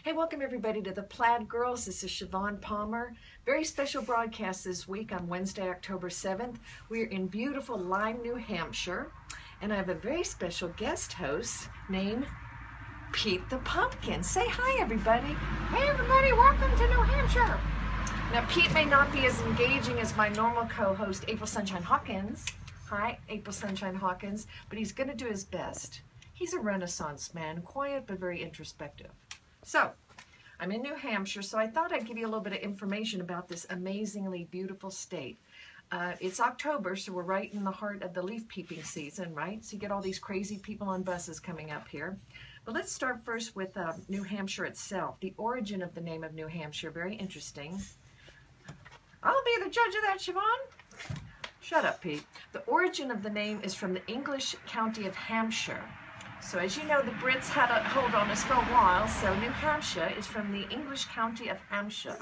Hey, welcome everybody to the Plaid Girls. This is Shivaun Palmer. Very special broadcast this week on Wednesday, October 7th. We're in beautiful Lyme, New Hampshire, and I have a very special guest host named Pete the Pumpkin. Say hi, everybody. Hey, everybody, welcome to New Hampshire. Now, Pete may not be as engaging as my normal co-host, April Sunshine Hawkins. Hi, April Sunshine Hawkins, but he's going to do his best. He's a Renaissance man, quiet but very introspective. So, I'm in New Hampshire, so I thought I'd give you a little bit of information about this amazingly beautiful state. It's October, so we're right in the heart of the leaf peeping season, right? So you get all these crazy people on buses coming up here. But let's start first with New Hampshire itself. The origin of the name of New Hampshire, very interesting. I'll be the judge of that, Shivaun. Shut up, Pete. The origin of the name is from the English county of Hampshire. So as you know, the Brits had a hold on us for a while, so New Hampshire is from the English county of Hampshire.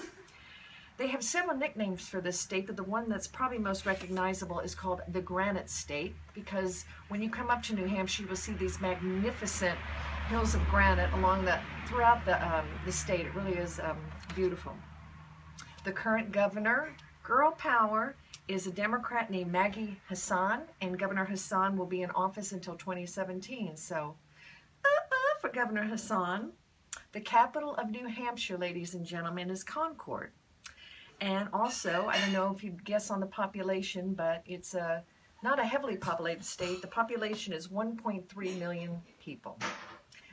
They have several nicknames for this state, but the one that's probably most recognizable is called the Granite State, because when you come up to New Hampshire, you will see these magnificent hills of granite throughout the state. It really is beautiful. The current governor, girl power, is a Democrat named Maggie Hassan, and Governor Hassan will be in office until 2017. So, for Governor Hassan. The capital of New Hampshire, ladies and gentlemen, is Concord. And also, I don't know if you'd guess on the population, but it's not a heavily populated state. The population is 1.3 million people.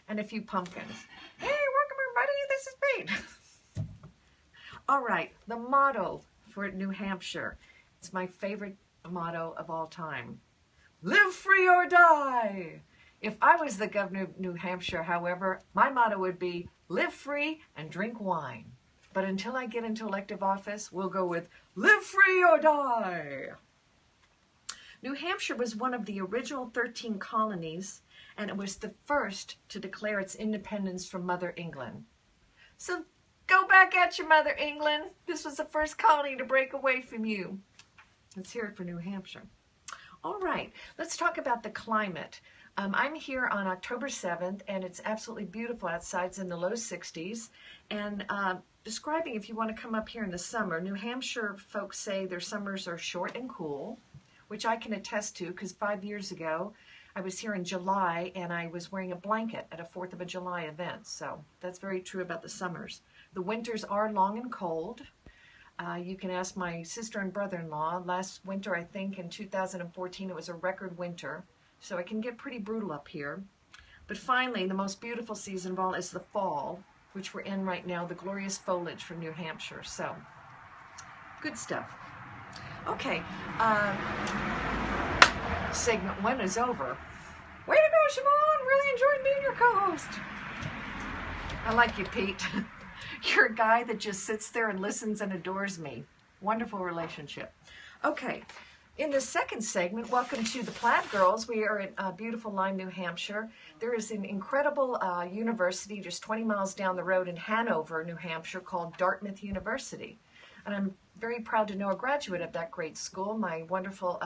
And a few pumpkins. Hey, welcome everybody, this is Pete. All right, the motto for New Hampshire. It's my favorite motto of all time. Live free or die. If I was the governor of New Hampshire, however, my motto would be live free and drink wine. But until I get into elective office, we'll go with live free or die. New Hampshire was one of the original 13 colonies, and it was the first to declare its independence from Mother England. So go back at you, Mother England. This was the first colony to break away from you. Let's hear it for New Hampshire. All right, let's talk about the climate. I'm here on October 7th, and it's absolutely beautiful outside. It's in the low 60s. And describing if you want to come up here in the summer, New Hampshire folks say their summers are short and cool, which I can attest to because 5 years ago, I was here in July, and I was wearing a blanket at a 4th of July event. So that's very true about the summers. The winters are long and cold. You can ask my sister and brother-in-law. Last winter, I think in 2014, it was a record winter. So it can get pretty brutal up here. But finally, the most beautiful season of all is the fall, which we're in right now, the glorious foliage from New Hampshire. So, good stuff. Okay, segment 1 is over. Way to go, Shivaun! Really enjoyed being your co-host. I like you, Pete. You're a guy that just sits there and listens and adores me. Wonderful relationship. Okay, in the second segment, welcome to the Plaid Girls. We are in beautiful Lyme, New Hampshire. There is an incredible university just 20 miles down the road in Hanover, New Hampshire, called Dartmouth University. And I'm very proud to know a graduate of that great school, my wonderful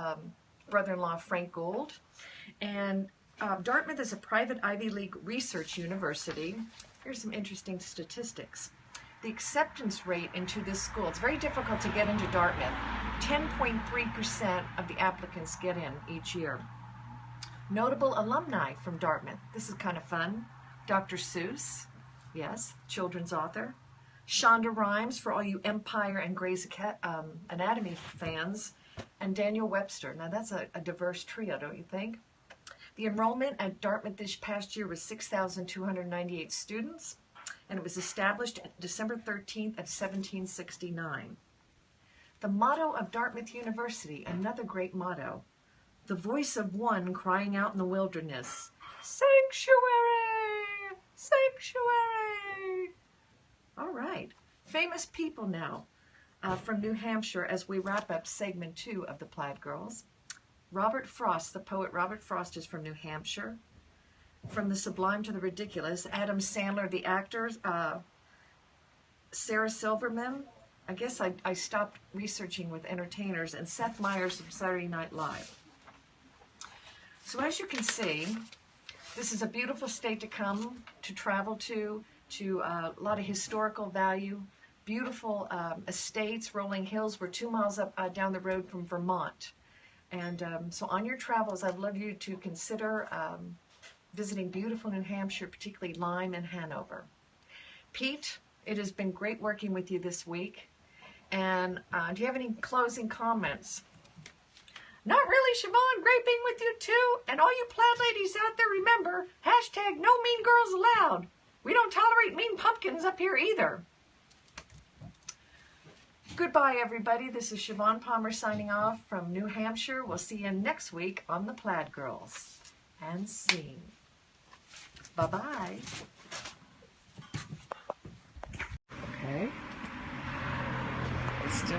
brother-in-law, Frank Gould. And Dartmouth is a private Ivy League research university. Here's some interesting statistics. The acceptance rate into this school, it's very difficult to get into Dartmouth. 10.3% of the applicants get in each year. Notable alumni from Dartmouth. This is kind of fun. Dr. Seuss, yes, children's author. Shonda Rhimes, for all you Empire and Grey's Anatomy fans. And Daniel Webster. Now that's a diverse trio, don't you think? The enrollment at Dartmouth this past year was 6,298 students, and it was established December 13th of 1769. The motto of Dartmouth University, another great motto, the voice of one crying out in the wilderness, sanctuary, sanctuary. All right, famous people now from New Hampshire as we wrap up segment 2 of the Plaid Girls. Robert Frost, the poet Robert Frost, is from New Hampshire. From the sublime to the ridiculous, Adam Sandler, the actor, Sarah Silverman. I guess I stopped researching with entertainers, and Seth Meyers from Saturday Night Live. So as you can see, this is a beautiful state to come to travel to. to a lot of historical value, beautiful estates, rolling hills. We're 2 miles up down the road from Vermont. And so on your travels, I'd love you to consider visiting beautiful New Hampshire, particularly Lyme and Hanover. Pete, it has been great working with you this week. And do you have any closing comments? Not really, Shivaun. Great being with you too. And all you Plaid ladies out there, remember, hashtag no mean girls allowed. We don't tolerate mean pumpkins up here either. Goodbye, everybody. This is Shivaun Palmer signing off from New Hampshire. We'll see you next week on the Plaid Girls. And scene. Bye-bye. Okay. Let's do